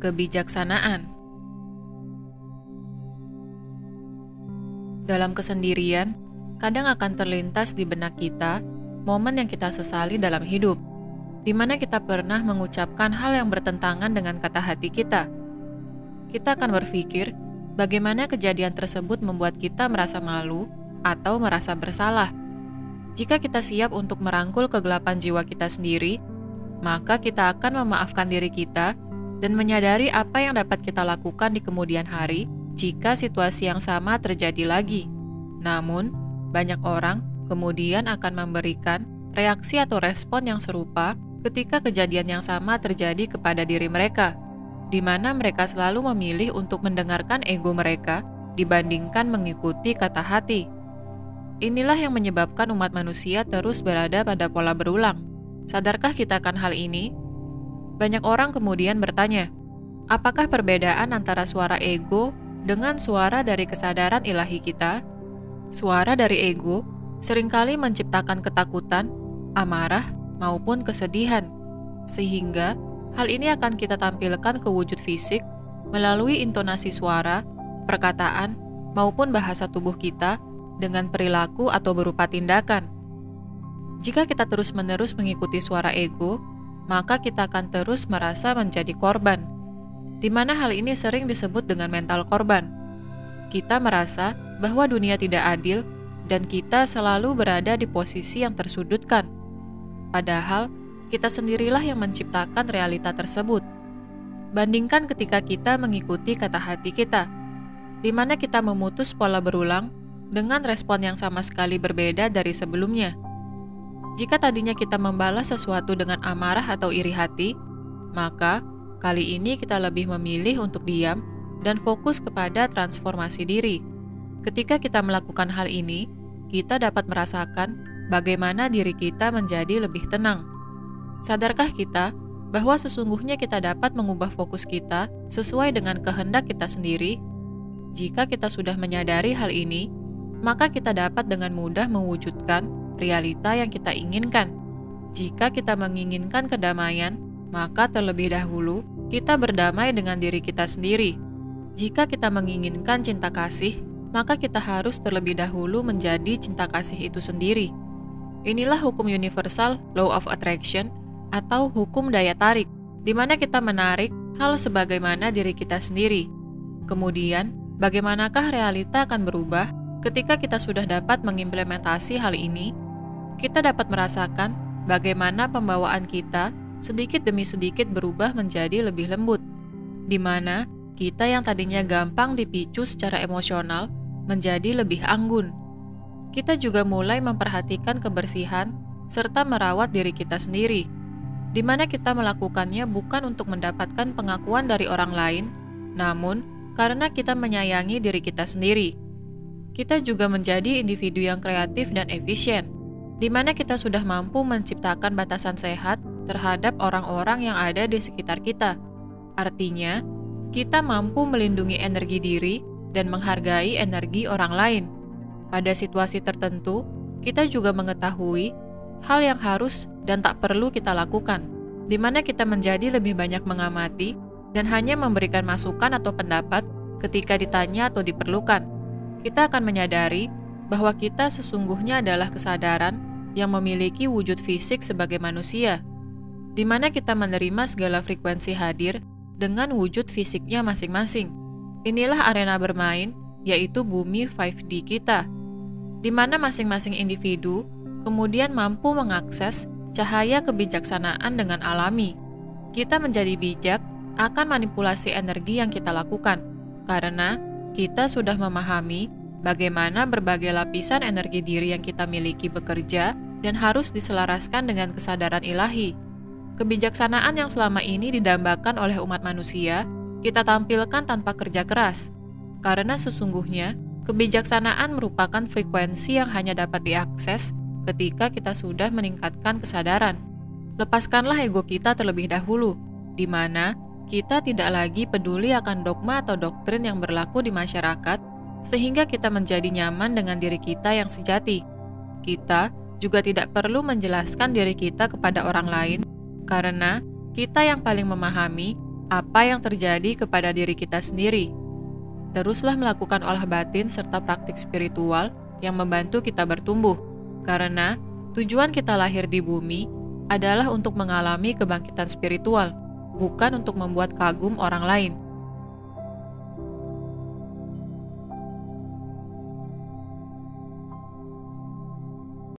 Kebijaksanaan. Dalam kesendirian, kadang akan terlintas di benak kita momen yang kita sesali dalam hidup, di mana kita pernah mengucapkan hal yang bertentangan dengan kata hati kita. Kita akan berpikir bagaimana kejadian tersebut membuat kita merasa malu atau merasa bersalah. Jika kita siap untuk merangkul kegelapan jiwa kita sendiri, maka kita akan memaafkan diri kita dan menyadari apa yang dapat kita lakukan di kemudian hari jika situasi yang sama terjadi lagi. Namun, banyak orang kemudian akan memberikan reaksi atau respon yang serupa ketika kejadian yang sama terjadi kepada diri mereka, di mana mereka selalu memilih untuk mendengarkan ego mereka dibandingkan mengikuti kata hati. Inilah yang menyebabkan umat manusia terus berada pada pola berulang. Sadarkah kita akan hal ini? Banyak orang kemudian bertanya, apakah perbedaan antara suara ego dengan suara dari kesadaran ilahi kita? Suara dari ego seringkali menciptakan ketakutan, amarah, maupun kesedihan, sehingga hal ini akan kita tampilkan ke wujud fisik melalui intonasi suara, perkataan, maupun bahasa tubuh kita dengan perilaku atau berupa tindakan. Jika kita terus-menerus mengikuti suara ego, maka kita akan terus merasa menjadi korban, di mana hal ini sering disebut dengan mental korban. Kita merasa bahwa dunia tidak adil dan kita selalu berada di posisi yang tersudutkan. Padahal, kita sendirilah yang menciptakan realita tersebut. Bandingkan ketika kita mengikuti kata hati kita, di mana kita memutus pola berulang dengan respon yang sama sekali berbeda dari sebelumnya. Jika tadinya kita membalas sesuatu dengan amarah atau iri hati, maka kali ini kita lebih memilih untuk diam dan fokus kepada transformasi diri. Ketika kita melakukan hal ini, kita dapat merasakan bagaimana diri kita menjadi lebih tenang. Sadarkah kita bahwa sesungguhnya kita dapat mengubah fokus kita sesuai dengan kehendak kita sendiri? Jika kita sudah menyadari hal ini, maka kita dapat dengan mudah mewujudkan realita yang kita inginkan. Jika kita menginginkan kedamaian, maka terlebih dahulu kita berdamai dengan diri kita sendiri. Jika kita menginginkan cinta kasih, maka kita harus terlebih dahulu menjadi cinta kasih itu sendiri. Inilah hukum universal law of attraction atau hukum daya tarik, di mana kita menarik hal sebagaimana diri kita sendiri. Kemudian, bagaimanakah realita akan berubah ketika kita sudah dapat mengimplementasi hal ini? Kita dapat merasakan bagaimana pembawaan kita sedikit demi sedikit berubah menjadi lebih lembut, di mana kita yang tadinya gampang dipicu secara emosional menjadi lebih anggun. Kita juga mulai memperhatikan kebersihan serta merawat diri kita sendiri, di mana kita melakukannya bukan untuk mendapatkan pengakuan dari orang lain, namun karena kita menyayangi diri kita sendiri. Kita juga menjadi individu yang kreatif dan efisien, di mana kita sudah mampu menciptakan batasan sehat terhadap orang-orang yang ada di sekitar kita. Artinya, kita mampu melindungi energi diri dan menghargai energi orang lain. Pada situasi tertentu, kita juga mengetahui hal yang harus dan tak perlu kita lakukan, di mana kita menjadi lebih banyak mengamati dan hanya memberikan masukan atau pendapat ketika ditanya atau diperlukan. Kita akan menyadari bahwa kita sesungguhnya adalah kesadaran yang memiliki wujud fisik sebagai manusia, di mana kita menerima segala frekuensi hadir dengan wujud fisiknya masing-masing. Inilah arena bermain, yaitu bumi 5D kita, di mana masing-masing individu kemudian mampu mengakses cahaya kebijaksanaan dengan alami. Kita menjadi bijak akan manipulasi energi yang kita lakukan, karena kita sudah memahami bagaimana berbagai lapisan energi diri yang kita miliki bekerja dan harus diselaraskan dengan kesadaran ilahi. Kebijaksanaan yang selama ini didambakan oleh umat manusia, kita tampilkan tanpa kerja keras. Karena sesungguhnya, kebijaksanaan merupakan frekuensi yang hanya dapat diakses ketika kita sudah meningkatkan kesadaran. Lepaskanlah ego kita terlebih dahulu, di mana kita tidak lagi peduli akan dogma atau doktrin yang berlaku di masyarakat, sehingga kita menjadi nyaman dengan diri kita yang sejati. Kita juga tidak perlu menjelaskan diri kita kepada orang lain, karena kita yang paling memahami apa yang terjadi kepada diri kita sendiri. Teruslah melakukan olah batin serta praktik spiritual yang membantu kita bertumbuh, karena tujuan kita lahir di bumi adalah untuk mengalami kebangkitan spiritual, bukan untuk membuat kagum orang lain.